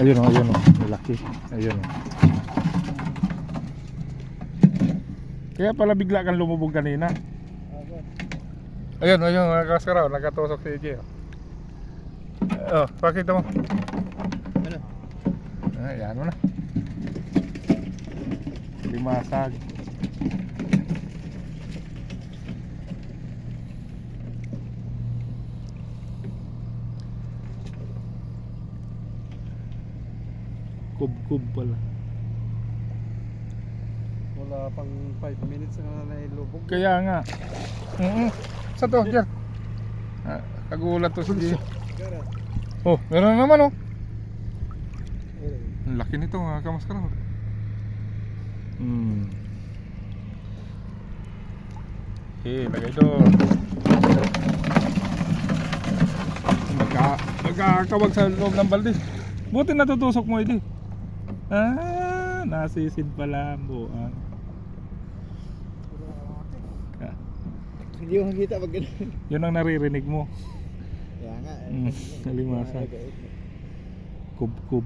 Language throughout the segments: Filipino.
Ayun o, ayun o. Malaki. Ayun o. Kaya pala bigla kang lumubog kanina. Ayun, ayun, mga kaskaraw, nagkatusok si EJ. Oh, pakita mo. Ano? Ayan mo na. Limasag. Kub-kub pala. Wala pang 5 minutes na nailubog. Kaya nga. Sa to, Jer. Kagulat to si EJ. Oh, meron na naman oh. Ang laki nito mga kamaskaraw. Okay, lagay doon. Magkakawag sa loob ng balde. Buti natutusok mo ito. Nasisid pala ang buwan. Hindi mo makita pag gano'n. Yun ang naririnig mo. Kaya nga. Nalimasag. Kub-kub.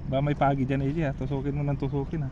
Ba may pagi dyan, AJ ha? Tusukin mo ng tusukin ha.